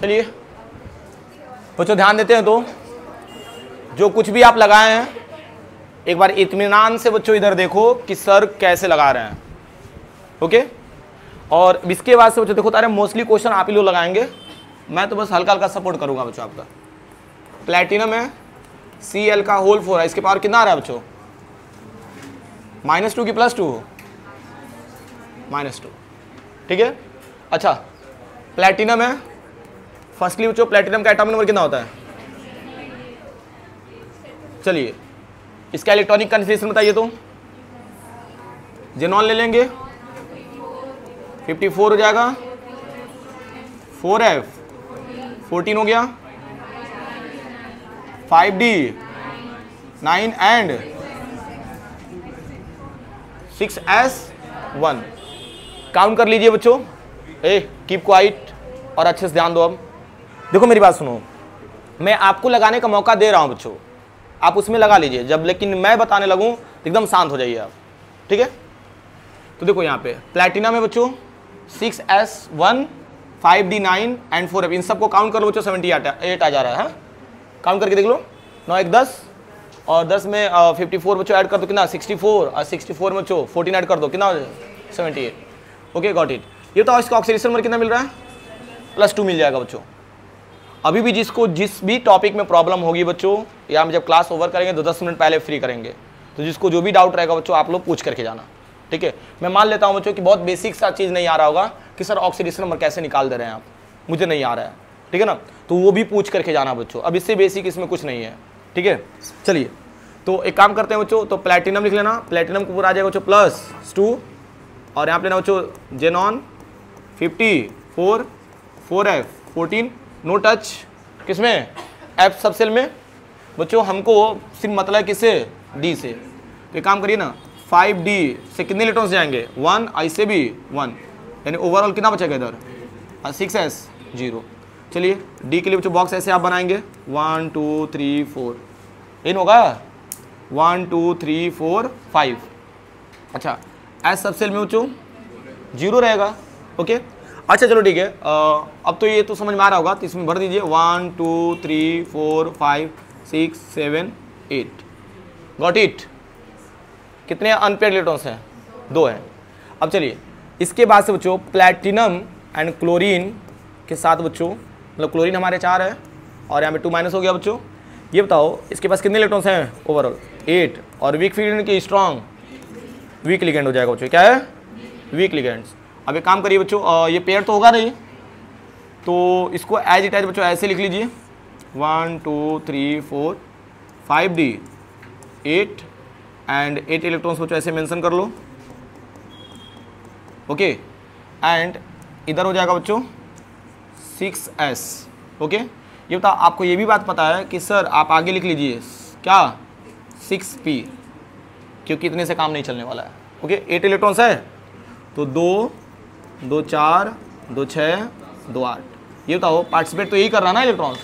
चलिए बच्चों ध्यान देते हैं, तो जो कुछ भी आप लगाए हैं एक बार इत्मीनान से बच्चों इधर देखो कि सर कैसे लगा रहे हैं। ओके, और इसके बाद से बच्चों देखो तारे मोस्टली क्वेश्चन आप ही लोग लगाएंगे, मैं तो बस हल्का हल्का सपोर्ट करूंगा बच्चों आपका। प्लेटिनम है, Cl का होल 4 है, इसके पावर कितना आ रहा है बच्चों? -2 की +2? -2, ठीक है। अच्छा, प्लेटिनम है, फर्स्टली बच्चों प्लेटिनम का एटॉमिक नंबर कितना होता है? चलिए इसका इलेक्ट्रॉनिक कन्फिग्रेशन बताइए तो। जेनॉन ले लेंगे, 54 हो जाएगा, 4f 14 हो गया, 5d 9 एंड 6s 1। काउंट कर लीजिए बच्चों, कीप क्वाइट और अच्छे से ध्यान दो। अब देखो मेरी बात सुनो, मैं आपको लगाने का मौका दे रहा हूं बच्चों, आप उसमें लगा लीजिए जब, लेकिन मैं बताने लगूं तो एकदम शांत हो जाइए आप, ठीक है। तो देखो यहाँ पे प्लेटिनम में बच्चों 6s1 5d9 एंड 4f, इन सबको काउंट कर लो बच्चों, 78 आ जा रहा है। काउंट करके देख लो, 9 1 10 और 10 में 54 बच्चों ऐड कर दो कितना 64, और 64 में बच्चों 14 ऐड कर दो कितना 78। Okay got it. ये तो इसका ऑक्सीडेशन नंबर कितना मिल रहा है? +2 मिल जाएगा बच्चों। अभी भी जिसको जिस भी टॉपिक में प्रॉब्लम होगी बच्चों, या हम जब क्लास ओवर करेंगे तो 10 मिनट पहले फ्री करेंगे, तो जिसको जो भी डाउट रहेगा बच्चों आप लोग पूछ करके जाना, ठीक है। मैं मान लेता हूं बच्चों कि बहुत बेसिक सा चीज़ नहीं आ रहा होगा कि सर ऑक्सीडेशन नंबर कैसे निकाल दे रहे हैं आप, मुझे नहीं आ रहा है, ठीक है ना, तो वो भी पूछ करके जाना बच्चों। अब इससे बेसिक इसमें कुछ नहीं है, ठीक है। चलिए तो एक काम करते हैं बच्चों, तो प्लेटिनम लिख लेना, प्लेटिनम को पूरा आ जाएगा बच्चों +2, और यहाँ पे लेना बच्चों जेनॉन 54 4f 14, नो टच किसमें? एफ सब सेल में बच्चों, हमको सिर्फ मतलब है किससे? डी से। तो एक काम करिए ना, 5d से कितने इलेक्ट्रॉन्स जाएंगे? 1, ऐसे भी 1, यानी ओवरऑल कितना बचेगा इधर? 6s 0। चलिए डी के लिए बच्चों बॉक्स ऐसे आप बनाएंगे 1 2 3 4, इन होगा 1 2 3 4 5। अच्छा एस सब सेल में बच्चों 0 रहेगा। ओके अच्छा चलो ठीक है, अब तो ये तो समझ में आ रहा होगा, तो इसमें भर दीजिए 1 2 3 4 5 6 7 8। Got it. कितने अनपेड इलेक्ट्रॉन्स हैं? 2 हैं। अब चलिए इसके बाद से बच्चों प्लैटिनम एंड क्लोरीन के साथ बच्चों, मतलब क्लोरीन हमारे 4 है और यहाँ पे 2- हो गया बच्चों। ये बताओ इसके पास कितने इलेक्ट्रॉन्स हैं ओवरऑल? 8, और वीक लिगेंड की स्ट्रॉन्ग, वीक लिगेंड हो जाएगा बच्चों। क्या है? Weak ligands. अब एक काम करिए बच्चों, ये पेयर तो होगा नहीं, तो इसको एज इट एज बच्चों ऐसे लिख लीजिए 1 2 3 4 5d 8 एंड 8 इलेक्ट्रॉन्स बच्चों ऐसे मेंशन कर लो। ओके एंड इधर हो जाएगा बच्चों 6s। ओके ये बताओ आपको ये भी बात पता है कि सर आप आगे लिख लीजिए क्या 6p, क्योंकि इतने से काम नहीं चलने वाला है। ओके 8 इलेक्ट्रॉन्स है तो 2 2 4 2 6 2 8। ये बताओ पार्टिसिपेट तो यही कर रहा है ना इलेक्ट्रॉन्स,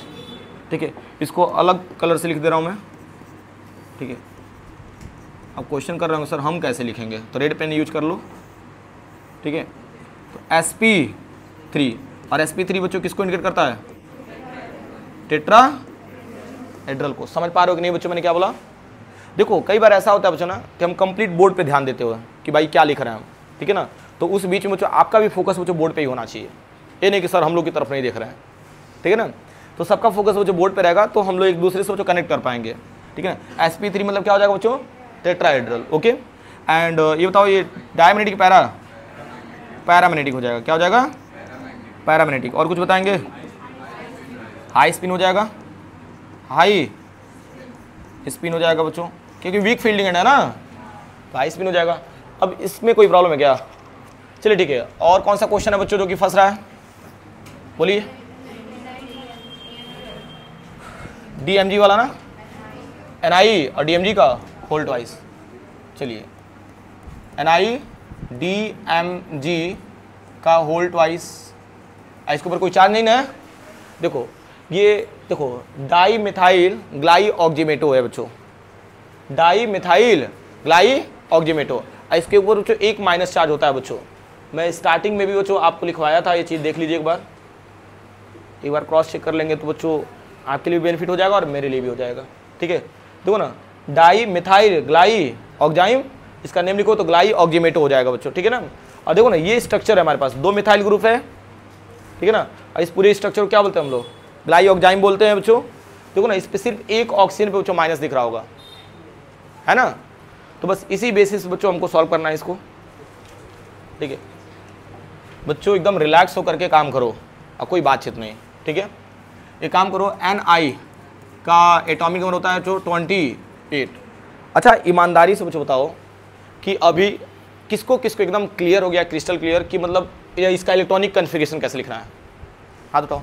ठीक है। इसको अलग कलर से लिख दे रहा हूँ मैं, ठीक है। अब क्वेश्चन कर रहे हो सर हम कैसे लिखेंगे, तो रेड पेन यूज कर लो, ठीक है। तो sp3, और sp3 बच्चों किसको इंडिकेट करता है? टेट्राहेड्रल को। समझ पा रहे हो कि नहीं बच्चों मैंने क्या बोला? देखो कई बार ऐसा होता है बच्चों ना कि हम कंप्लीट बोर्ड पे ध्यान देते हुए कि भाई क्या लिख रहे हैं हम, ठीक है ना, तो उस बीच में बच्चों आपका भी फोकस बच्चों बोर्ड पे ही होना चाहिए। ये नहीं कि सर हम लोग की तरफ नहीं देख रहे हैं, ठीक है ना, तो सबका फोकस बच्चों बोर्ड पे रहेगा, तो हम लोग एक दूसरे से बच्चों कनेक्ट कर पाएंगे, ठीक है ना। sp3 मतलब क्या हो जाएगा बच्चों? टेट्राहेड्रल। ओके एंड ये बताओ ये डायमैग्नेटिक पैरामैग्नेटिक हो जाएगा। क्या हो जाएगा? पैरामैग्नेटिक। और कुछ बताएंगे? हाई स्पिन हो जाएगा, हाई स्पिन हो जाएगा बच्चों, क्योंकि वीक फील्डिंग है ना, तो हाई स्पिन हो जाएगा। अब इसमें कोई प्रॉब्लम है क्या? चलिए ठीक है, और कौन सा क्वेश्चन है बच्चों जो कि फंस रहा है? बोलिए। DMG वाला ना, NI और DMG का होल ट्वाइस। चलिए NI DMG का होल ट्वाइस, इसके ऊपर कोई चार्ज नहीं ना है। देखो ये देखो डाई मिथाइल ग्लाई ऑक्जीमेटो है बच्चों, डाई मिथाइल ग्लाई ऑक्जीमेटो, इसके ऊपर बच्चों एक माइनस चार्ज होता है बच्चों। मैं स्टार्टिंग में भी बच्चों आपको लिखवाया था, ये चीज़ देख लीजिए एक बार। एक बार क्रॉस चेक कर लेंगे तो बच्चों आपके लिए भी बेनिफिट हो जाएगा और मेरे लिए भी हो जाएगा। ठीक है, देखो ना, डाई मिथाइल ग्लाई ऑक्जाइम, इसका नेम लिखो तो ग्लाई ऑक्जिमेटो हो जाएगा बच्चों। ठीक है ना, और देखो ना ये स्ट्रक्चर है हमारे पास, 2 मिथाइल ग्रुप है। ठीक है ना, और इस पूरे स्ट्रक्चर को क्या बोलते हैं हम लोग, ग्लाई ऑक्जाइम बोलते हैं बच्चों। देखो ना, इस पर सिर्फ एक ऑक्सीजन पे बच्चों माइनस दिख रहा होगा, है ना। तो बस इसी बेसिस बच्चों हमको सॉल्व करना है इसको। ठीक है बच्चों, एकदम रिलैक्स होकर के काम करो और कोई बातचीत नहीं। ठीक है, एक काम करो, Ni का एटॉमिक नंबर होता है जो 28। अच्छा ईमानदारी से बच्चों बताओ कि अभी किसको किसको एकदम क्लियर हो गया, क्रिस्टल क्लियर, कि मतलब इसका इलेक्ट्रॉनिक कन्फिगरेशन कैसे लिखना है, हाथ उठाओ।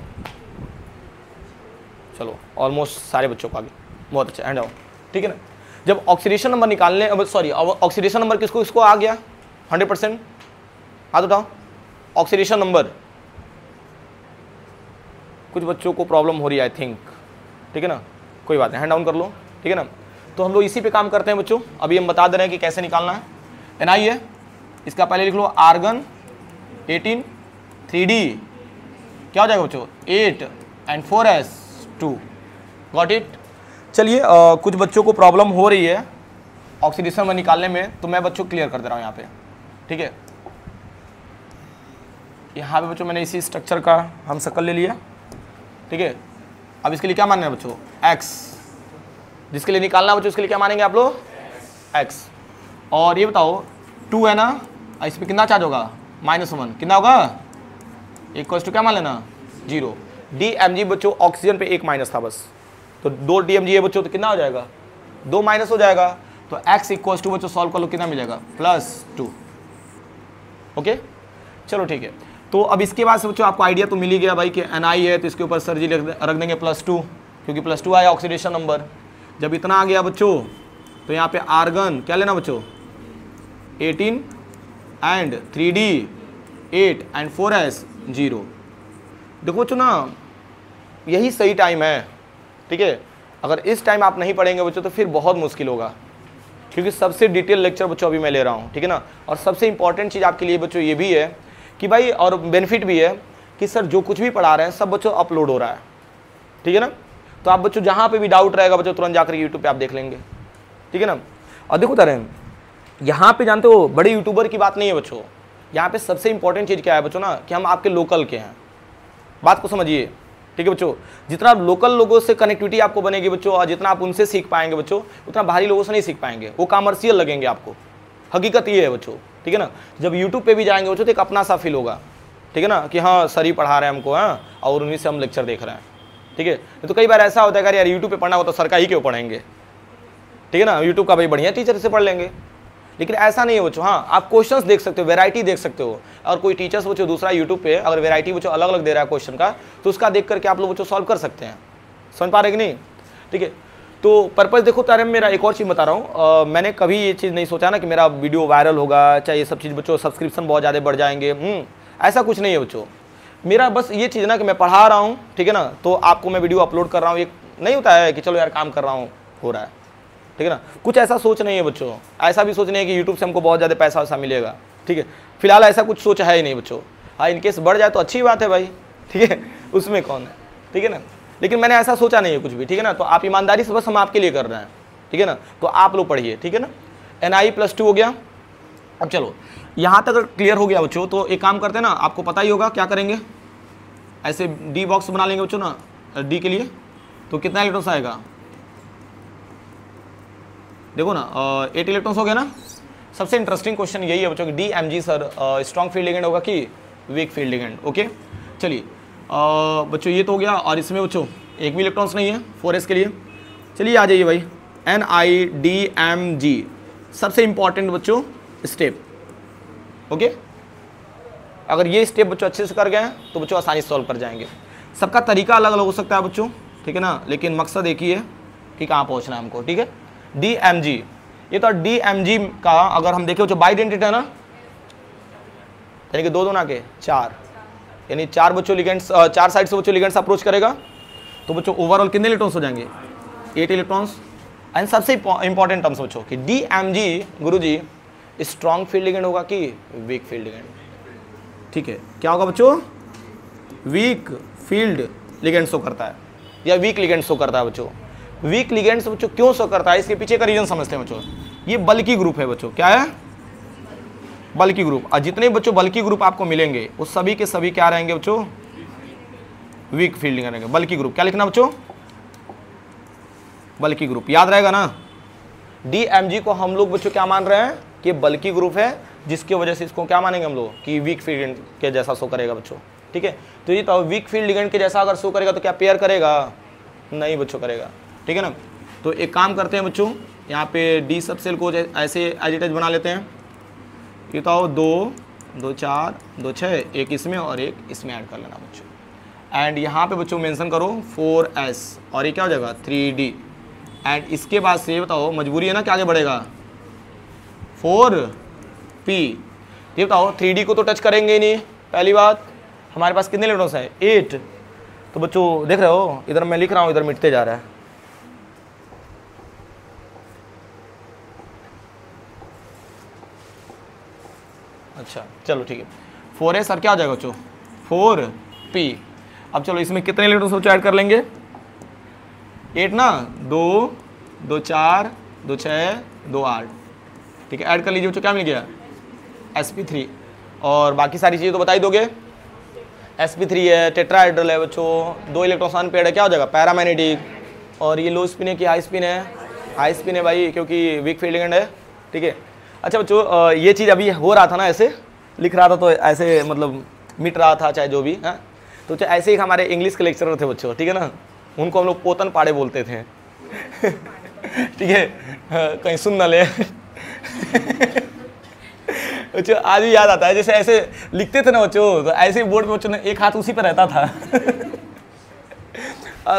चलो ऑलमोस्ट सारे बच्चों को आगे, बहुत अच्छा, हैंड आओ। ठीक है ना, जब ऑक्सीडेशन नंबर निकालने, सॉरी ऑक्सीडेशन नंबर किसको किसको आ गया 100%, हाथ उठाओ। ऑक्सीडेशन नंबर, कुछ बच्चों को प्रॉब्लम हो रही है आई थिंक। ठीक है ना, कोई बात नहीं, हैंड डाउन कर लो। ठीक है ना, तो हम लोग इसी पे काम करते हैं बच्चों। अभी हम बता दे रहे हैं कि कैसे निकालना है। Ni है, इसका पहले लिख लो आर्गन 18 3D, क्या हो जाएगा बच्चों 8 एंड 4s2, गॉट इट। चलिए कुछ बच्चों को प्रॉब्लम हो रही है ऑक्सीडेशन में निकालने में, तो मैं बच्चों क्लियर कर दे रहा हूँ यहाँ पे। ठीक है, यहाँ पे बच्चों मैंने इसी स्ट्रक्चर का हम शक्ल ले लिया। ठीक है, अब इसके लिए क्या मानना है बच्चों x, जिसके लिए निकालना बच्चों उसके लिए क्या मानेंगे आप लोग x। और ये बताओ 2 है ना, इस पर कितना चार्ज होगा -1, कितना होगा इक्वल्स टू क्या मान लेना 0। DMG बच्चों ऑक्सीजन पे 1 माइनस था बस, तो 2 DMG है बच्चों, तो कितना हो जाएगा 2 माइनस हो जाएगा। तो x इक्वल्स टू बच्चों सॉल्व कर लो, कितना मिलेगा +2। ओके चलो ठीक है, तो अब इसके बाद से बच्चों आपको आइडिया तो मिल ही गया भाई कि Ni है तो इसके ऊपर सर जी रख देंगे +2, क्योंकि +2 आया ऑक्सीडेशन नंबर। जब इतना आ गया बच्चों तो यहाँ पे आर्गन क्या लेना बच्चों 18 एंड 3D 8 एंड 4s 0। देखो बच्चों ना, यही सही टाइम है। ठीक है, अगर इस टाइम आप नहीं पढ़ेंगे बच्चों तो फिर बहुत मुश्किल होगा, क्योंकि सबसे डिटेल लेक्चर बच्चों अभी मैं ले रहा हूँ। ठीक है ना, और सबसे इंपॉर्टेंट चीज़ आपके लिए बच्चों ये भी है कि भाई, और बेनिफिट भी है कि सर जो कुछ भी पढ़ा रहे हैं सब बच्चों अपलोड हो रहा है। ठीक है ना, तो आप बच्चों जहाँ पे भी डाउट रहेगा बच्चों तुरंत जाकर यूट्यूब पे आप देख लेंगे। ठीक है ना, और देखो तारे यहाँ पे जानते हो बड़े यूट्यूबर की बात नहीं है बच्चों, यहाँ पे सबसे इंपॉर्टेंट चीज़ क्या है बच्चों ना, कि हम आपके लोकल के हैं, बात को समझिए। ठीक है बच्चों, जितना आप लोकल लोगों से कनेक्टिविटी आपको बनेगी बच्चों, और जितना आप उनसे सीख पाएंगे बच्चों, उतना बाहरी लोगों से नहीं सीख पाएंगे, वो कॉमर्शियल लगेंगे आपको। हकीकत ये है बच्चों। ठीक है ना, जब यूट्यूब पे भी जाएंगे बच्चों तो एक अपना सा फील होगा। ठीक है ना, कि हाँ सर ही पढ़ा रहे हैं हमको, हाँ, और उन्हीं से हम लेक्चर देख रहे हैं। ठीक है, तो कई बार ऐसा होता है यार यूट्यूब पे पढ़ना हो तो सर का ही क्यों पढ़ेंगे। ठीक है ना, यूट्यूब का भाई बढ़िया टीचर से पढ़ लेंगे, लेकिन ऐसा नहीं है बच्चों। हाँ, आप क्वेश्चंस देख सकते हो, वैरायटी देख सकते हो, और कोई टीचर्स बच्चों दूसरा यूट्यूब पे अगर वैरायटी बच्चों अलग अलग दे रहा है क्वेश्चन का, तो उसका देख करके आप लोग बच्चों सॉल्व कर सकते हैं। समझ पा रहे कि नहीं। ठीक है, तो पर्पज़ देखो तारे में मेरा एक और चीज़ बता रहा हूँ, मैंने कभी ये चीज़ नहीं सोचा ना कि मेरा वीडियो वायरल होगा, चाहे ये सब चीज़ बच्चों सब्सक्रिप्शन बहुत ज़्यादा बढ़ जाएंगे, ऐसा कुछ नहीं है बच्चों। मेरा बस ये चीज़ ना कि मैं पढ़ा रहा हूँ, ठीक है ना, तो आपको मैं वीडियो अपलोड कर रहा हूँ, ये नहीं होता है कि चलो यार काम कर रहा हूँ हो रहा है। ठीक है ना, कुछ ऐसा सोच नहीं है बच्चों, ऐसा भी सोच नहीं है कि यूट्यूब से हमको बहुत ज़्यादा पैसा वैसा मिलेगा। ठीक है, फिलहाल ऐसा कुछ सोच है ही नहीं बच्चों। हाँ, इनकेस बढ़ जाए तो अच्छी बात है भाई, ठीक है, उसमें कौन है। ठीक है ना, लेकिन मैंने ऐसा सोचा नहीं है कुछ भी। ठीक है ना, तो आप ईमानदारी से बस हम आपके लिए कर रहे हैं। ठीक है ना, तो आप लोग पढ़िए। ठीक है ना, Ni+2 हो गया। अब चलो यहाँ तक क्लियर हो गया बच्चों, तो एक काम करते हैं ना, आपको पता ही होगा क्या करेंगे, ऐसे डी बॉक्स बना लेंगे बच्चों ना, डी के लिए तो कितना इलेक्ट्रॉन्स आएगा, देखो ना 8 इलेक्ट्रॉन्स हो गया ना। सबसे इंटरेस्टिंग क्वेश्चन यही है बच्चों कि DMG sir strong field ligand होगा कि वीक फील्ड लिगेंड। ओके चलिए बच्चों ये तो हो गया, और इसमें बच्चों एक भी इलेक्ट्रॉन्स नहीं है 4s के लिए। चलिए आ जाइए भाई, NiDMG सबसे इंपॉर्टेंट बच्चों स्टेप। ओके, अगर ये स्टेप बच्चों अच्छे से कर गए हैं तो बच्चों आसानी से सॉल्व कर जाएंगे। सबका तरीका अलग अलग हो सकता है बच्चों, ठीक है ना, लेकिन मकसद एक ही है कि कहाँ पहुँचना है हमको। ठीक है, DMG, ये तो DMG का अगर हम देखें बच्चों बाइडेंटिटी है ना, यानी कि दो ना के 4, यानी 4 बच्चों लिगेंड्स, 4 साइड से बच्चों लिगेंड्स अप्रोच करेगा, तो बच्चों ओवरऑल कितने इलेक्ट्रॉन्स हो जाएंगे 8 इलेक्ट्रॉन्स। एंड सबसे इंपॉर्टेंट टर्म्स बच्चों कि DMG गुरुजी स्ट्रॉन्ग फील्ड लिगेंड होगा कि वीक फील्ड लिगेंड। ठीक है, क्या होगा बच्चों, वीक फील्ड लिगेंड शो करता है या वीक लिगेंड शो करता है बच्चों। वीक लिगेंड्स बच्चों क्यों शो करता है, इसके पीछे का रीजन समझते हैं बच्चों। ये बल्कि ग्रुप है बच्चों, क्या है, बल्कि ग्रुप। और जितने बच्चों बल्कि ग्रुप आपको मिलेंगे वो सभी के सभी क्या रहेंगे बच्चों, वीक फील्ड रहेंगे। बल्कि ग्रुप क्या लिखना बच्चों, बल्कि ग्रुप, याद रहेगा ना। DMG को हम लोग बच्चों क्या मान रहे हैं कि बल्कि ग्रुप है, जिसकी वजह से इसको क्या मानेंगे हम लोग कि वीक फील्ड के जैसा शो करेगा बच्चों, ठीक है। तो ये तो वीक फील्ड लिगेंड के जैसा अगर शो करेगा तो क्या पेयर करेगा, नहीं बच्चों करेगा, ठीक है ना। तो एक काम करते हैं बच्चों, यहाँ पे डी सब सेल को ऐसे एजिटेज बना लेते हैं। ये तो 2 2 4 2 6, एक इसमें और एक इसमें ऐड कर लेना बच्चों। एंड यहाँ पे बच्चों मेंशन करो 4s और ये क्या हो जाएगा 3d। एंड इसके बाद से बताओ मजबूरी है ना कि आगे बढ़ेगा 4p। ये बताओ 3d को तो टच करेंगे ही नहीं, पहली बात। हमारे पास कितने इलेक्ट्रॉन्स हैं 8। तो बच्चों देख रहे हो इधर मैं लिख रहा हूँ, इधर मिटते जा रहा है। अच्छा चलो ठीक है, 4s और क्या हो जाएगा बच्चों 4p। अब चलो इसमें कितने इलेक्ट्रॉन्स बच्चों ऐड कर लेंगे 8 ना, 2 2 4 2 6 2 8, ठीक है। ऐड कर लीजिए बच्चों, क्या मिल गया sp3। और बाकी सारी चीज़ें तो बता ही दोगे। sp3 है, टेट्राहेड्रल है बच्चों, 2 इलेक्ट्रॉन अनपेयर्ड है, क्या हो जाएगा पैरामैग्नेटिक। और ये लो स्पिन है कि हाई स्पिन है, हाई स्पिन है भाई क्योंकि वीक फील्ड लिगेंड है, ठीक है। अच्छा बच्चों ये चीज़ अभी हो रहा था ना, ऐसे लिख रहा था तो ऐसे मतलब मिट रहा था चाहे जो भी है। तो ऐसे ही हमारे इंग्लिश के लेक्चरर थे बच्चों, ठीक है ना, उनको हम लोग पोतन पाड़े बोलते थे ठीक है, कहीं सुन ना ले बच्चों आज भी याद आता है, जैसे ऐसे लिखते थे ना बच्चों, तो ऐसे बोर्ड पे बच्चों ने एक हाथ उसी पे रहता था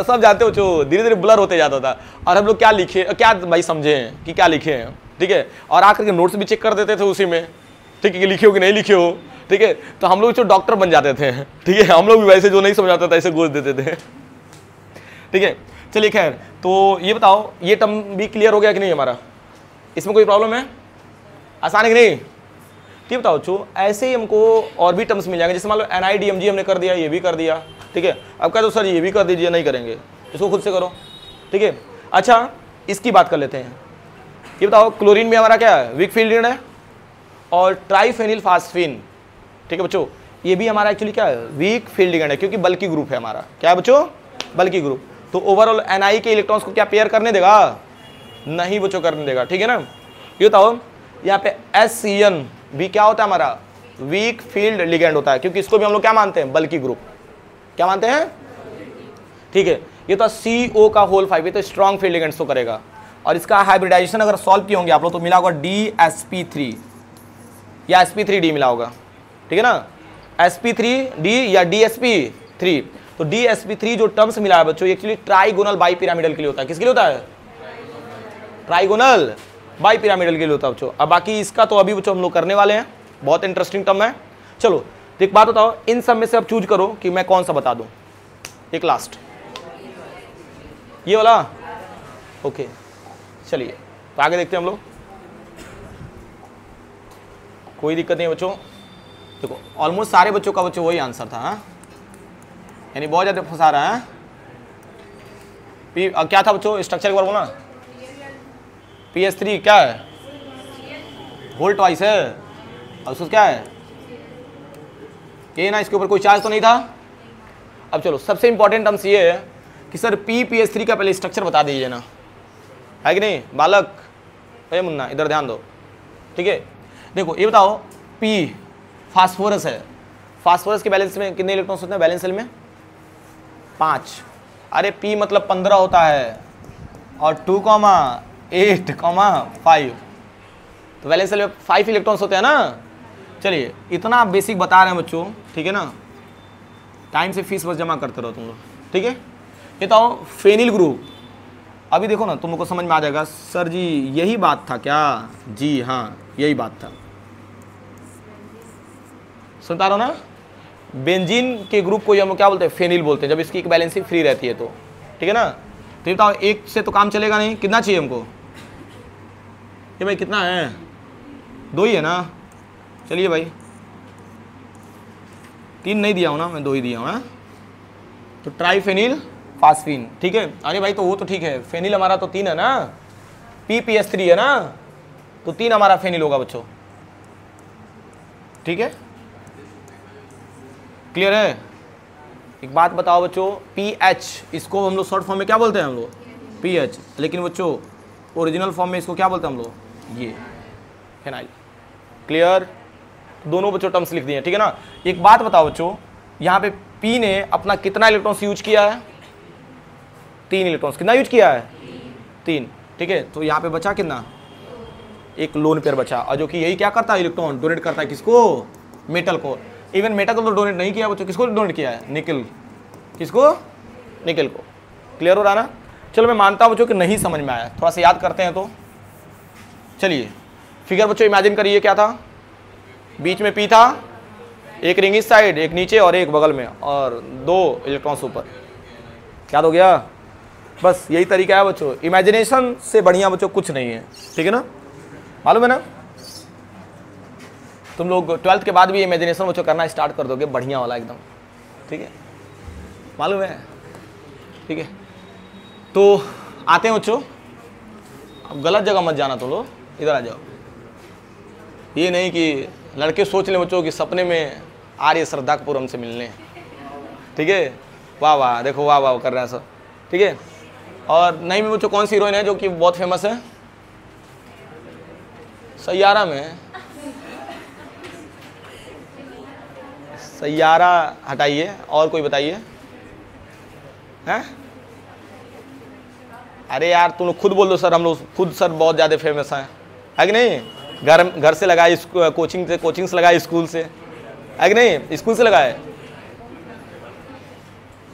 सब जानते हो बच्चों, धीरे धीरे ब्लर होते जाता था। और हम लोग क्या लिखे, क्या भाई समझे कि क्या लिखे हैं, ठीक है। और आकर के नोट्स भी चेक कर देते थे उसी में, ठीक है, कि लिखे हो कि नहीं लिखे हो, ठीक है। तो हम लोग जो डॉक्टर बन जाते थे, ठीक है, हम लोग भी वैसे जो नहीं समझाता था ऐसे गोद देते थे, ठीक है। चलिए खैर, तो ये बताओ ये टर्म भी क्लियर हो गया कि नहीं हमारा, इसमें कोई प्रॉब्लम है, आसान है कि नहीं, ठीक बताओ बच्चों। ऐसे ही हमको और भी टर्म्स मिल जाएंगे, जैसे मान लो NiDMG हमने कर दिया, ये भी कर दिया, ठीक है। अब कह दो सर ये भी कर दीजिए, नहीं करेंगे, इसको खुद से करो, ठीक है। अच्छा इसकी बात कर लेते हैं, ये बताओ क्लोरीन में हमारा क्या है वीक फील्ड लिगेंड है, और ट्राइफेनिल फास्फीन, ठीक है बच्चों, ये भी हमारा एक्चुअली क्या है वीक फील्ड लिगेंड है, क्योंकि बल्कि ग्रुप है हमारा, क्या है बच्चों बल्कि ग्रुप। तो ओवरऑल Ni के इलेक्ट्रॉन्स को क्या पेयर करने देगा, नहीं बच्चों करने देगा, ठीक है ना। ये बताओ यहाँ पे SCN भी क्या होता है हमारा वीक फील्ड लिगेंड होता है, क्योंकि इसको भी हम लोग क्या मानते हैं बल्कि ग्रुप, क्या मानते हैं, ठीक है। ये तो CO का होल 5, ये तो स्ट्रॉन्ग फील्ड लिगेंड शो करेगा। और इसका हाइब्रिडाइजेशन अगर सॉल्व किए होंगे आप लोग तो मिला होगा DsP3 या sp3d मिला होगा, ठीक है ना, sp3d या DsP3। तो DsP3 जो टर्म्स मिला है बच्चों एक्चुअली ट्राइगोनल बाई पिरामिडल के लिए होता है, किसके लिए होता है, ट्राइगोनल बाई पिरामिडल के लिए होता है बच्चों। अब बाकी इसका तो अभी बच्चों हम लोग करने वाले हैं, बहुत इंटरेस्टिंग टर्म है। चलो तो एक बात बताओ, इन सब में से अब चूज करो कि मैं कौन सा बता दूं, एक लास्ट ये वाला, ओके चलिए तो आगे देखते हैं हम लोग, कोई दिक्कत नहीं बच्चों। देखो ऑलमोस्ट सारे बच्चों का बच्चों वही आंसर था, हाँ यानी बहुत ज़्यादा फंसा रहा है। क्या था बच्चों स्ट्रक्चर एक बार बोलना, PS3 क्या है होल ट्वाइस है, और उसको क्या है ये ना, इसके ऊपर कोई चार्ज तो नहीं था। अब चलो सबसे इंपॉर्टेंट टर्म्स ये है कि सर PS3 का पहले स्ट्रक्चर बता दीजिए ना, है कि नहीं बालक, अरे मुन्ना इधर ध्यान दो, ठीक है। देखो ये बताओ P फास्फोरस है, फास्फोरस के बैलेंस में कितने इलेक्ट्रॉन्स होते हैं बैलेंस सेल में 5, अरे P मतलब 15 होता है, और 2,8,5 तो बैलेंस सेल में 5 इलेक्ट्रॉन्स होते हैं ना। चलिए इतना बेसिक बता रहे हैं बच्चों, ठीक है ना, टाइम से फीस बस जमा करते रहो तुम लोग, ठीक है। ये तो फेनिल ग्रुप, अभी देखो ना तुम लोग को समझ में आ जाएगा, सर जी यही बात था क्या, जी हाँ यही बात था, सुनता रहो ना। बेंजीन के ग्रुप को हम लोग क्या बोलते हैं फेनिल बोलते हैं, जब इसकी एक बैलेंसिंग फ्री रहती है तो, ठीक है ना। तो ये बताओ एक से तो काम चलेगा नहीं, कितना चाहिए हमको, ये भाई कितना है 2 ही है ना, चलिए भाई 3 नहीं दिया हूँ ना मैं, 2 ही दिया हूँ, तो ट्राइफेनिल फास्फीन, ठीक है। अरे भाई तो वो तो ठीक है, फेनिल हमारा तो 3 है ना, PPS3 है ना, तो 3 हमारा फेनिल होगा बच्चों, ठीक है, क्लियर है। एक बात बताओ बच्चों, PH इसको हम लोग शॉर्ट फॉर्म में क्या बोलते हैं हम लोग, PH, लेकिन बच्चों ओरिजिनल फॉर्म में इसको क्या बोलते हैं हम लोग, ये फेनाइल, क्लियर। दोनों बच्चों टर्म्स लिख दिए, ठीक है ना। एक बात बताओ बच्चों, यहाँ पे P ने अपना कितना इलेक्ट्रॉन्स यूज किया है, 3 इलेक्ट्रॉन्स, कितना यूज किया है, 3, ठीक है। तो यहाँ पे बचा कितना, एक लोन पेयर बचा, और जो कि यही क्या करता है, इलेक्ट्रॉन डोनेट करता है किसको, मेटल को। इवन मेटल को तो डोनेट नहीं किया बच्चों, किसको डोनेट किया है, निकल, किसको, निकल को, क्लियर हो रहा ना। चलो मैं मानता हूँ बच्चों कि नहीं समझ में आया, थोड़ा सा याद करते हैं। तो चलिए फिगर बच्चों इमेजिन करिए, क्या था, बीच में P था, एक रिंग इस साइड, एक नीचे और एक बगल में, और 2 इलेक्ट्रॉन्स ऊपर, याद हो गया। बस यही तरीका है बच्चों, इमेजिनेशन से बढ़िया बच्चों कुछ नहीं है, ठीक है ना, मालूम है ना। तुम लोग 12th के बाद भी इमेजिनेशन बच्चों करना स्टार्ट कर दोगे, बढ़िया वाला एकदम, ठीक है, मालूम है, ठीक है। तो आते हैं बच्चों, अब गलत जगह मत जाना तुम लोग, इधर आ जाओ। ये नहीं कि लड़के सोच लें बच्चों कि सपने में आ रही है श्रद्धा कपूर हमसे मिलने, ठीक है, वाह वाह, देखो वाह वाह कर रहा है सब, ठीक है। और नहीं में बच्चों कौन सी हीरोइन है जो कि बहुत फेमस है, सैयारा में, सैयारा हटाइए, और कोई बताइए, हैं, अरे यार तुम लोग खुद बोल दो सर, हम लोग खुद सर बहुत ज़्यादा फेमस हैं, है कि नहीं। घर से लगाए, कोचिंग से लगाए, स्कूल से, है कि नहीं, स्कूल से लगाए,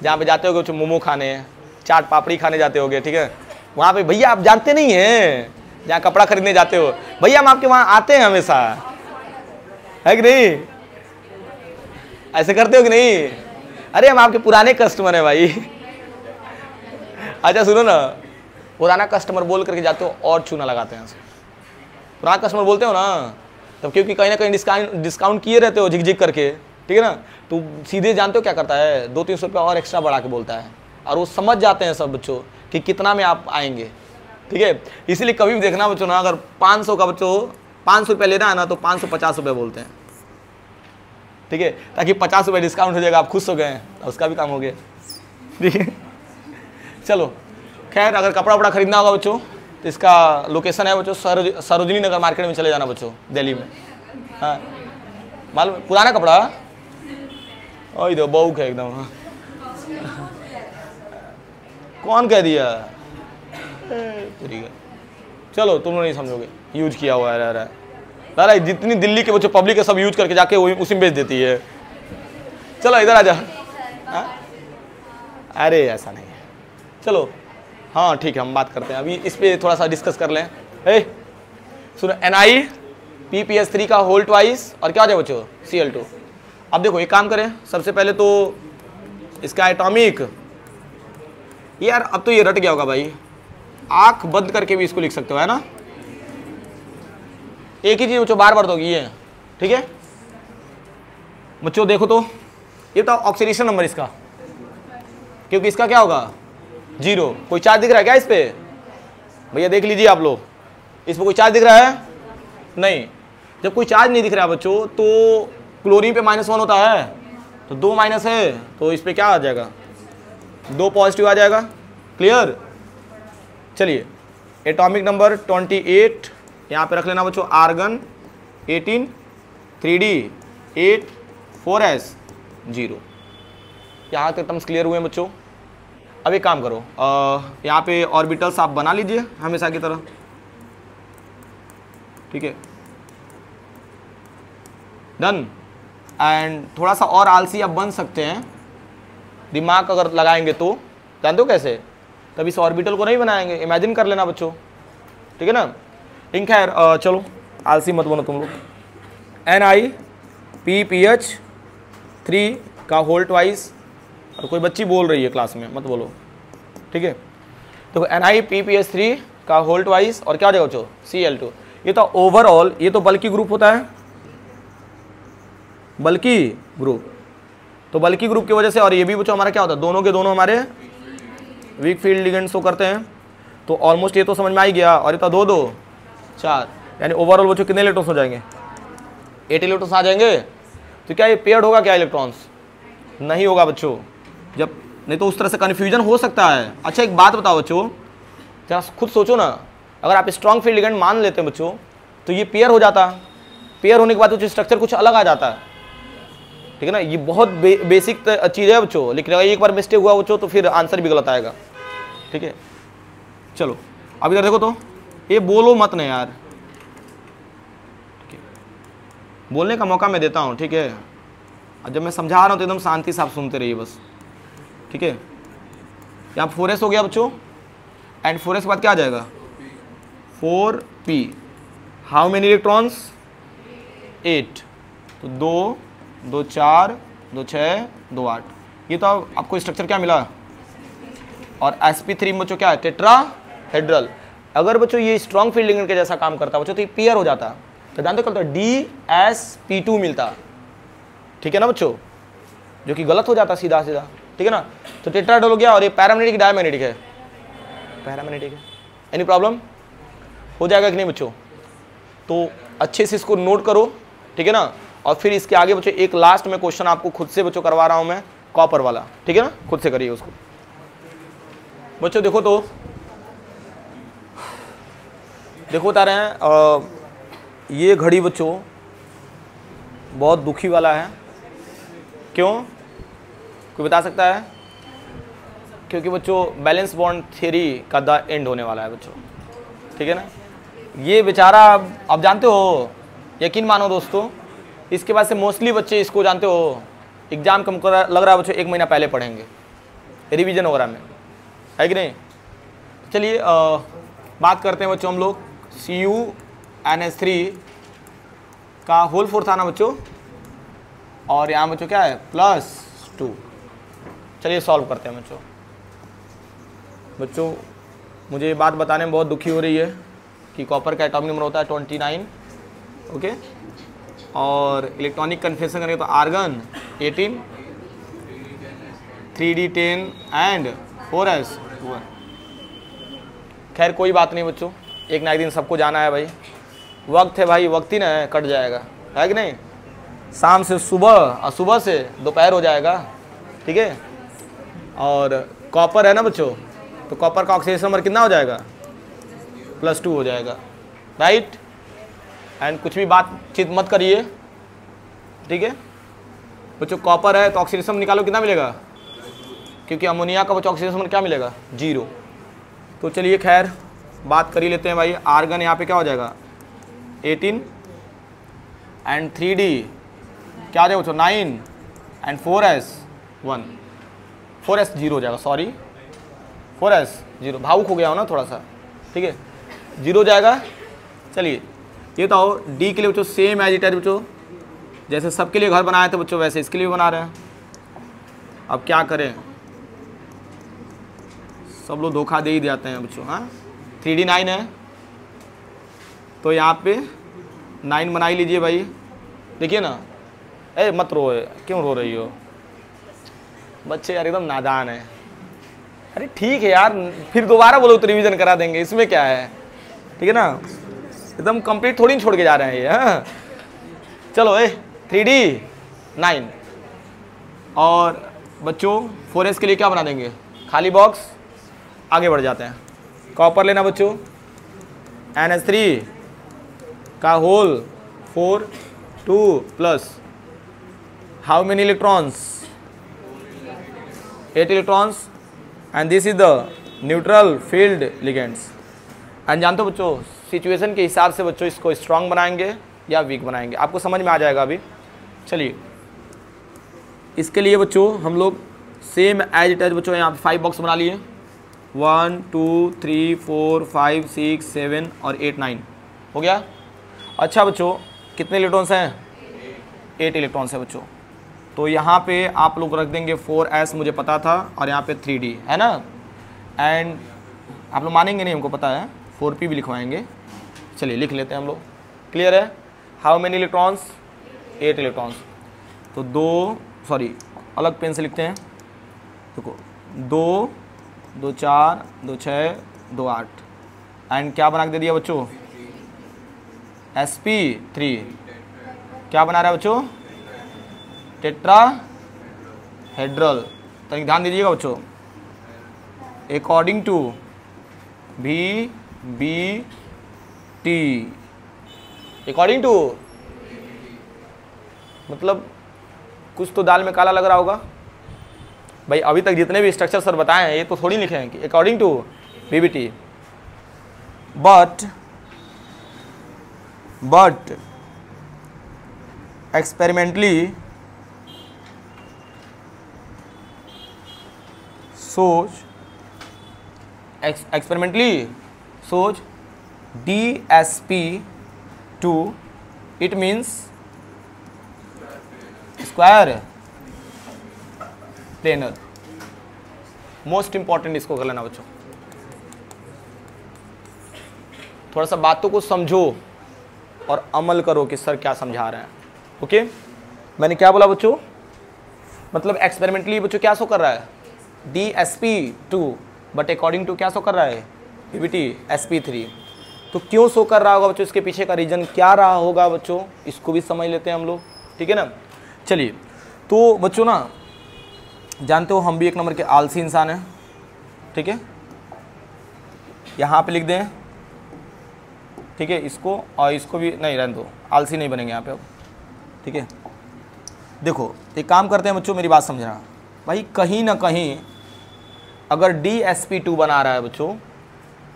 जहाँ पे जाते होगे मोमो खाने, चाट पापड़ी खाने जाते होगे, ठीक है, वहाँ पे भैया आप जानते नहीं हैं, जहाँ कपड़ा खरीदने जाते हो, भैया हम आपके वहाँ आते हैं हमेशा, है कि नहीं, ऐसे करते हो कि नहीं, अरे हम आपके पुराने कस्टमर हैं भाई। अच्छा सुनो ना, पुराना कस्टमर बोल करके जाते हो और चूना लगाते हैं, पुराना कस्टमर बोलते हो ना, तब क्योंकि कहीं ना कहीं डिस्काउंट किए रहते हो झिक करके, ठीक है ना। तो सीधे जानते हो क्या करता है, 200-300 रुपया और एक्स्ट्रा बढ़ा के बोलता है, और वो समझ जाते हैं सब बच्चों कि कितना में आप आएंगे, ठीक है। इसीलिए कभी भी देखना बच्चों ना, अगर 500 का बच्चों 500 रुपया लेना है ना, तो 550 रुपये बोलते हैं, ठीक है, ताकि 50 रुपये डिस्काउंट हो जाएगा, आप खुश हो गए, उसका भी काम हो गया, ठीक है। चलो खैर, अगर कपड़ा वपड़ा खरीदना होगा बच्चों, तो इसका लोकेशन है बच्चों सरोजनी नगर मार्केट में चले जाना बच्चों, दिल्ली में, हाँ मालूम, पुराना कपड़ा, ओ इधर बऊक है एकदम, हाँ। कौन कह दिया, चलो तुम लोग नहीं समझोगे, यूज किया हुआ है रहा, जितनी दिल्ली के बच्चों पब्लिक है सब यूज करके जाके उसी में बेच देती है। चलो इधर आ जा, अरे ऐसा नहीं है, चलो हाँ ठीक है, हम बात करते हैं अभी इस पे, थोड़ा सा डिस्कस कर लें। सुनो, NiPPS3 का होल ट्वाइस और क्या हो जाए बच्चों, Cl2। अब देखो एक काम करें, सबसे पहले तो इसका एटॉमिक, यार अब तो ये रट गया होगा भाई, आंख बंद करके भी इसको लिख सकते हो, है ना, एक ही चीज बच्चों बार बार तो होगी ये, ठीक है बच्चों। देखो तो ये तो ऑक्सीडेशन नंबर इसका, क्योंकि इसका क्या होगा 0, कोई चार्ज दिख रहा है क्या इस पे, भैया देख लीजिए आप लोग, इस पे कोई चार्ज दिख रहा है नहीं। जब कोई चार्ज नहीं दिख रहा है बच्चों, तो क्लोरीन पे -1 होता है, तो 2 माइनस है, तो इस पे क्या आ जाएगा, 2 पॉजिटिव आ जाएगा, क्लियर। चलिए एटॉमिक नंबर 28 यहाँ पे रख लेना बच्चों, आर्गन 18, 3D 8, 4s 0। यहाँ तक टर्म्स क्लियर हुए बच्चों। अब एक काम करो, यहाँ पे ऑर्बिटल्स आप बना लीजिए हमेशा की तरह, ठीक है, डन। एंड थोड़ा सा और आलसी आप बन सकते हैं, दिमाग अगर लगाएंगे तो, जानते हो कैसे, तब इस ऑर्बिटल को नहीं बनाएंगे, इमेजिन कर लेना बच्चों, ठीक है ना। इन खैर चलो आलसी मत बनो तुम लोग। NiPPH3 का होल ट्वाइस, और कोई बच्ची बोल रही है क्लास में, मत बोलो, ठीक है। तो NiPPH3 का होल ट्वाइस और क्या हो जाएगा बच्चों, Cl2। ये तो ओवरऑल, ये तो बल्कि ग्रुप होता है, बल्कि ग्रुप, तो बल्कि ग्रुप की वजह से, और ये भी बच्चों हमारा क्या होता है, दोनों के दोनों हमारे वीक फील्ड लिगेंड शो करते हैं। तो ऑलमोस्ट ये तो समझ में आ ही गया। और ये तो 2 2 4, यानी ओवरऑल बच्चों कितने इलेक्ट्रॉन्स हो जाएंगे, 8 इलेक्ट्रॉन्स आ जाएंगे। तो क्या ये पेयर्ड होगा क्या इलेक्ट्रॉन्स? नहीं होगा बच्चों, जब नहीं तो उस तरह से कन्फ्यूजन हो सकता है। अच्छा एक बात बताओ बच्चों, जरा खुद सोचो ना, अगर आप स्ट्रॉन्ग फील्ड लिगेंड मान लेते हैं बच्चों तो ये पेयर हो जाता। पेयर होने के बाद बच्चों स्ट्रक्चर कुछ अलग आ जाता है, ठीक है ना। ये बहुत बेसिक चीज़ है बच्चों, लेकिन अगर एक बार मिस्टेक हुआ बच्चों तो फिर आंसर भी गलत आएगा, ठीक है। चलो अब इधर देखो, तो ये बोलो मत नहीं यार, ठीक है, बोलने का मौका मैं देता हूँ, ठीक है। और जब मैं समझा रहा हूँ तो एकदम शांति से आप सुनते रहिए बस, ठीक है। यहाँ 4s हो गया बच्चों, एंड 4s के बाद क्या आ जाएगा, 4p। How many electrons, 8। तो 2 2 4 2 6 2 8। ये तो आपको स्ट्रक्चर क्या मिला। और sp3 बच्चों क्या है, टेट्राहेड्रल। अगर बच्चों ये स्ट्रॉन्ग फील्ड लिगेंड के जैसा काम करता बच्चों तो ये पेयर हो जाता, तो जानते हो DsP2 मिलता, ठीक है ना बच्चों, जो कि गलत हो जाता सीधा सीधा, ठीक है ना। तो टेट्राहेड्रल हो गया। और ये पैरामैग्नेटिक डायमैग्नेटिक है, पैरामैग्नेटिक है। एनी प्रॉब्लम हो जाएगा कि नहीं बच्चों? तो अच्छे से इसको नोट करो, ठीक है ना। और फिर इसके आगे बच्चों एक लास्ट में क्वेश्चन आपको खुद से बच्चों करवा रहा हूं मैं, कॉपर वाला, ठीक है ना, खुद से करिए उसको बच्चों। देखो तो देखो बता रहे हैं, ये घड़ी बच्चों बहुत दुखी वाला है। क्यों, कोई बता सकता है? क्योंकि बच्चों बैलेंस बॉन्ड थ्योरी का द एंड होने वाला है बच्चों, ठीक है ना। ये बेचारा अब जानते हो, यकीन मानो दोस्तों, इसके बाद से मोस्टली बच्चे इसको जानते हो एग्जाम कम कर लग रहा है बच्चों 1 महीना पहले पढ़ेंगे रिवीजन वगैरह में, है कि नहीं। चलिए बात करते हैं बच्चों हम लोग CuNH3 का होल 4 था ना बच्चों, और यहाँ बच्चों क्या है +2। चलिए सॉल्व करते हैं बच्चों। बच्चों मुझे ये बात बताने में बहुत दुखी हो रही है कि कॉपर का एटॉमिक नंबर होता है 29, ओके। और इलेक्ट्रॉनिक कन्फेक्शन करेंगे तो आर्गन 18, 3d10 एंड 4s 1। खैर कोई बात नहीं बच्चों, एक ना एक दिन सबको जाना है भाई, वक्त है भाई, वक्त ही ना है, कट जाएगा, है कि नहीं। शाम से सुबह और सुबह से दोपहर हो जाएगा, ठीक है। और कॉपर है ना बच्चों, तो कॉपर का ऑक्सीडेशन नंबर कितना हो जाएगा, +2 हो जाएगा, राइट। एंड कुछ भी बातचीत मत करिए, ठीक है बच्चों। कॉपर है तो ऑक्सीडेशन निकालो, कितना मिलेगा, क्योंकि अमोनिया का बच्चों ऑक्सीडेशन नंबर क्या मिलेगा, 0। तो चलिए खैर बात कर ही लेते हैं भाई। आर्गन यहाँ पे क्या हो जाएगा 18 एंड 3d क्या आ जाएगा बच्चों 9 एंड 4s 1। 4s 0 हो जाएगा, सॉरी 4s 0, भावुक हो गया हो ना थोड़ा सा, ठीक है, 0 हो जाएगा। चलिए ये तो डी के लिए बच्चों सेम एज इट इज बच्चों, जैसे सबके लिए घर बनाए थे बच्चों वैसे इसके लिए भी बना रहे हैं। अब क्या करें, सब लोग धोखा दे ही जाते हैं बच्चों। हाँ 3d 9 है तो यहाँ पे 9 बना ही लीजिए भाई। देखिए ना, ए मत रो, क्यों रो रही हो बच्चे यार, एकदम नादान है। अरे ठीक है यार, फिर दोबारा बोलो तो रिवीजन करा देंगे, इसमें क्या है, ठीक है ना। एकदम कंप्लीट थोड़ी छोड़ के जा रहे हैं ये। हाँ चलो 3d 9 और बच्चों 4s के लिए क्या बना देंगे, खाली बॉक्स। आगे बढ़ जाते हैं, कॉपर लेना बच्चों, NH3 का whole 4 2 plus how many electrons, 8 electrons and this is the neutral field ligands. एंड जानते हो बच्चों सिचुएशन के हिसाब से बच्चों इसको स्ट्रांग बनाएंगे या वीक बनाएंगे, आपको समझ में आ जाएगा अभी। चलिए इसके लिए बच्चों हम लोग सेम एज इट एज बच्चों यहाँ पे 5 बॉक्स बना लिए, 1 2 3 4 5 6 7 और 8 9 हो गया। अच्छा बच्चों कितने इलेक्ट्रॉन्स हैं, 8 इलेक्ट्रॉन्स हैं बच्चों। तो यहाँ पे आप लोग रख देंगे 4s, मुझे पता था, और यहाँ पे 3d है ना। एंड आप लोग मानेंगे नहीं, हमको पता है, 4p भी लिखवाएंगे। चलिए लिख लेते हैं हम लोग, क्लियर है। How many electrons, 8 electrons. तो अलग पेन से लिखते हैं। देखो 2 2 4 2 6 2 8 एंड क्या बना के दे दिया बच्चों, sp3 क्या बना रहा है बच्चों, टेट्राहेड्रल। तो ध्यान दीजिएगा बच्चों, according to VBT, according to मतलब कुछ तो दाल में काला लग रहा होगा भाई। अभी तक जितने भी स्ट्रक्चर सर बताए हैं ये तो थोड़ी लिखे हैं कि according to VBT, but experimentally shows DSP2, it means square planar. Most important इसको कर लेना बच्चों। थोड़ा सा बातों को समझो और अमल करो कि सर क्या समझा रहे हैं। ओके, मैंने क्या बोला बच्चों, मतलब एक्सपेरिमेंटली बच्चों क्या शो कर रहा है, DSP2, बट अकॉर्डिंग टू क्या शो कर रहा है, VBT sp3। तो क्यों शो कर रहा होगा बच्चों, इसके पीछे का रीजन क्या रहा होगा बच्चों, इसको भी समझ लेते हैं हम लोग। ठीक है ना, चलिए। तो बच्चों ना जानते हो हम भी एक नंबर के आलसी इंसान हैं। ठीक है, यहाँ पे लिख दें, ठीक है, इसको और इसको भी नहीं, रहने दो, आलसी नहीं बनेंगे यहाँ पे अब। ठीक है, देखो एक काम करते हैं बच्चों, मेरी बात समझना भाई, कहीं ना कहीं अगर DSP2 बना रहा है बच्चों,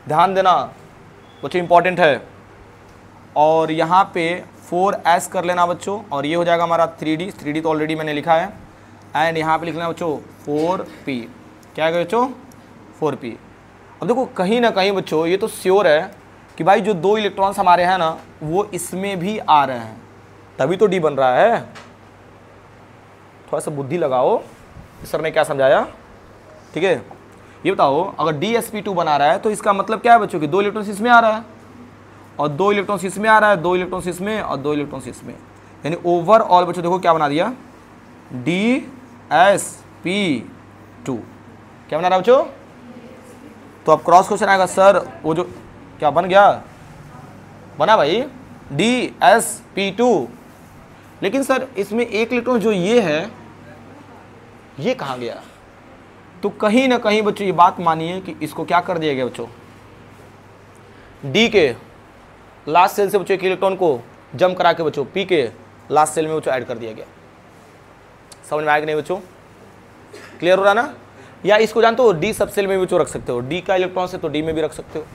ध्यान देना बच्चों, इंपॉर्टेंट है। और यहाँ पे 4s कर लेना बच्चों, और ये हो जाएगा हमारा 3D तो ऑलरेडी मैंने लिखा है। एंड यहाँ पे लिखना बच्चों 4p, क्या है बच्चों, 4p। अब देखो कहीं ना कहीं बच्चों ये तो श्योर है कि भाई जो 2 इलेक्ट्रॉन्स हमारे हैं ना वो इसमें भी आ रहे हैं, तभी तो D बन रहा है। थोड़ा सा बुद्धि लगाओ, सर ने क्या समझाया। ठीक है, ये बताओ अगर DSP2 बना रहा है तो इसका मतलब क्या है बच्चों कि 2 इलेक्ट्रॉन्स इसमें आ रहा है और 2 इलेक्ट्रॉन्स इसमें आ रहा है, 2 इलेक्ट्रॉन्स इसमें और 2 इलेक्ट्रॉन्स इसमें, यानी ओवरऑल बच्चों देखो क्या बना दिया, DSP2। क्या बना रहा है बच्चों, तो अब क्रॉस क्वेश्चन आएगा, सर वो जो क्या बन गया, बना भाई DSP2, लेकिन सर इसमें एक इलेक्ट्रॉन जो ये है ये कहाँ गया। तो कहीं ना कहीं बच्चों ये बात मानिए कि इसको क्या कर दिया गया बच्चों, डी के लास्ट सेल से बच्चों एक इलेक्ट्रॉन को जंप करा के बच्चों पी के लास्ट सेल में बच्चों ऐड कर दिया गया। समझ में आया कि नहीं बच्चों, क्लियर हो रहा ना। या इसको जानते हो डी सब सेल में भी बच्चों रख सकते हो, डी का इलेक्ट्रॉन से तो डी में भी रख सकते हो,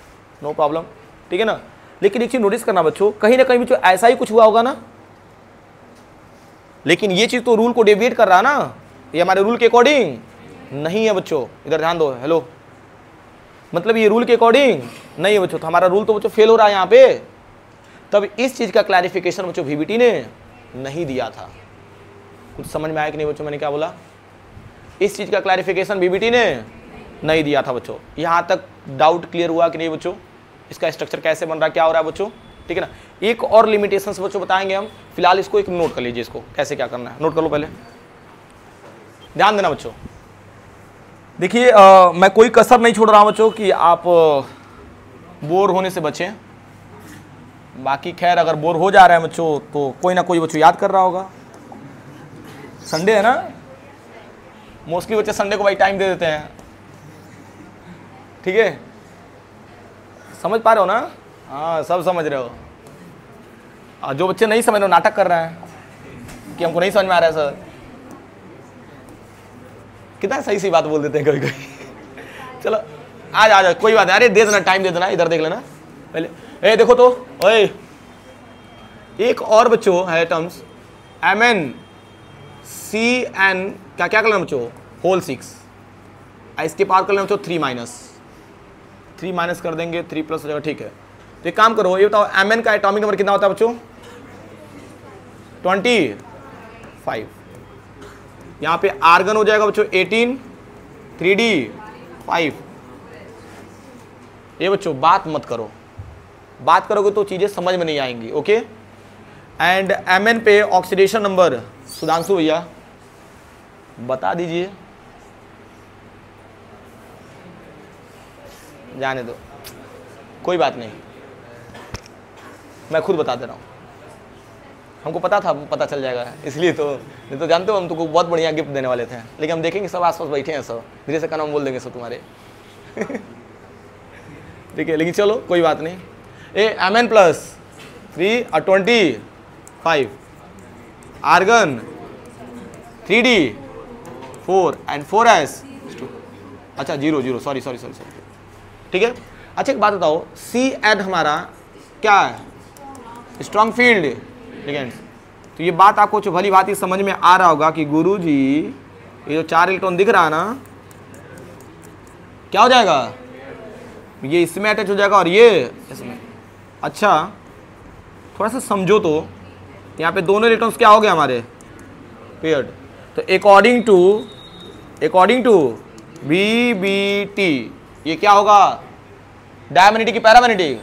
नो प्रॉब्लम। ठीक है ना, लेकिन एक चीज नोटिस करना बच्चों, कहीं ना कहीं बच्चों ऐसा ही कुछ हुआ होगा ना, लेकिन ये चीज तो रूल को डेविएट कर रहा है ना, ये हमारे रूल के अकॉर्डिंग नहीं है बच्चों, इधर ध्यान दो। हेलो, मतलब ये रूल के अकॉर्डिंग नहीं है बच्चों, तो हमारा रूल तो बच्चों फेल हो रहा है यहाँ पे। तब इस चीज का क्लैरिफिकेशन बच्चों वीबीटी ने नहीं दिया था। कुछ समझ में आया कि नहीं बच्चों, मैंने क्या बोला, इस चीज का क्लैरिफिकेशन वीबीटी ने नहीं दिया था बच्चों। यहाँ तक डाउट क्लियर हुआ कि नहीं बच्चों, इसका स्ट्रक्चर कैसे बन रहा है, क्या हो रहा है बच्चों। ठीक है ना, एक और लिमिटेशंस बच्चों बताएंगे हम, फिलहाल इसको एक नोट कर लीजिए, इसको कैसे क्या करना है नोट कर लो पहले, ध्यान देना बच्चों। देखिए मैं कोई कसर नहीं छोड़ रहा हूं बच्चों कि आप बोर होने से बचें। बाकी खैर अगर बोर हो जा रहे हैं बच्चों तो कोई ना कोई बच्चों याद कर रहा होगा, संडे है ना, मोस्टली बच्चे संडे को भाई टाइम दे देते हैं। ठीक है, समझ पा रहे हो ना, हाँ सब समझ रहे हो। और जो बच्चे नहीं समझ रहे हो नाटक कर रहे हैं कि हमको नहीं समझ में आ रहा है सर, कितना सही सी बात बोल देते हैं कभी कभी। चलो आज आ जाओ, कोई बात नहीं, अरे दे देना, टाइम दे देना, इधर देख लेना पहले। ए देखो तो, ओए एक और बच्चों है टर्म्स MnCN, क्या क्या कर लेना बच्चों, होल 6, इसके पार कर लेना बच्चों 3 माइनस कर देंगे, 3 प्लस हो जाएगा। ठीक है, तो एक काम करो, ये बताओ Mn का एटॉमिक नंबर कितना होता है बच्चों, 25। यहाँ पे आर्गन हो जाएगा बच्चों 18, 3d5। ये बच्चों बात मत करो, बात करोगे तो चीजें समझ में नहीं आएंगी। ओके, एंड Mn पे ऑक्सीडेशन नंबर, सुधांशु भैया बता दीजिए, जाने दो, कोई बात नहीं, मैं खुद बता दे रहा हूँ। हमको पता था पता चल जाएगा, इसलिए तो, नहीं तो जानते हो हम तुमको बहुत बढ़िया गिफ्ट देने वाले थे, लेकिन हम देखेंगे सब आसपास बैठे हैं, सब धीरे से का नाम बोल देंगे सब तुम्हारे। ठीक है, लेकिन चलो कोई बात नहीं। Mn + 3 और 25 आर्गन 3d 4 एंड 4s 2। अच्छा 0 सॉरी, ठीक है। अच्छा एक बात बताओ, Cn हमारा क्या है? Strong field ligands. तो ये बात आपको भली बात ही समझ में आ रहा होगा कि गुरुजी ये जो 4 इलेक्ट्रॉन दिख रहा है ना, क्या हो जाएगा? ये इसमें अटैच हो जाएगा और ये इसमें। अच्छा थोड़ा सा समझो तो, यहाँ पे दोनों इलेक्ट्रॉन्स क्या हो गए हमारे? पेयर्ड। तो अकॉर्डिंग टू VBT ये क्या होगा? डायमैग्नेटिक की पैरामैग्नेटिक?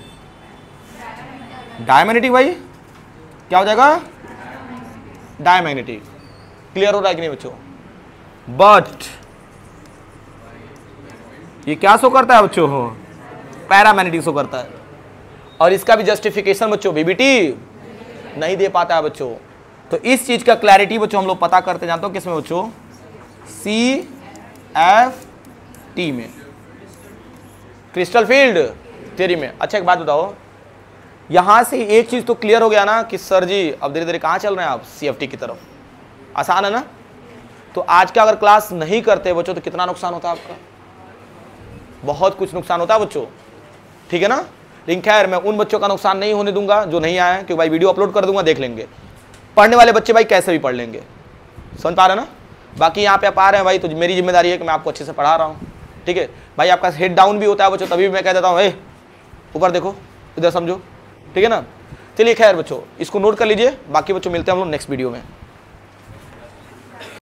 डायमैग्नेटिक भाई, क्या हो जाएगा? डायमैग्नेटिक। क्लियर हो रहा है कि नहीं बच्चों? बट ये क्या शो करता है बच्चों? हो पैरामैग्नेटिक शो करता है। और इसका भी जस्टिफिकेशन बच्चों VBT नहीं दे पाता है बच्चों। तो इस चीज का क्लैरिटी बच्चों हम लोग पता करते जानते हो किसमें बच्चों? CFT में, क्रिस्टल फील्ड थ्योरी में। अच्छा एक बात बताओ, यहां से एक चीज तो क्लियर हो गया ना कि सर जी अब धीरे धीरे कहां चल रहे हैं आप? CFT की तरफ। आसान है ना? तो आज का अगर क्लास नहीं करते बच्चों तो कितना नुकसान होता है आपका? बहुत कुछ नुकसान होता है बच्चों, ठीक है ना? लेकिन खैर मैं उन बच्चों का नुकसान नहीं होने दूंगा जो नहीं आए, क्योंकि भाई वीडियो अपलोड कर दूंगा, देख लेंगे। पढ़ने वाले बच्चे भाई कैसे भी पढ़ लेंगे, समझ पा रहे ना? बाकी यहाँ पे आप आ रहे हैं भाई, तो मेरी जिम्मेदारी है कि मैं आपको अच्छे से पढ़ा रहा हूँ, ठीक है भाई। आपका हेड डाउन भी होता है बच्चों, तभी मैं कह देता हूँ ऊपर देखो, इधर समझो, ठीक है ना? चलिए खैर बच्चों, इसको नोट कर लीजिए। बाकी बच्चों मिलते हैं हम लोग नेक्स्ट वीडियो में।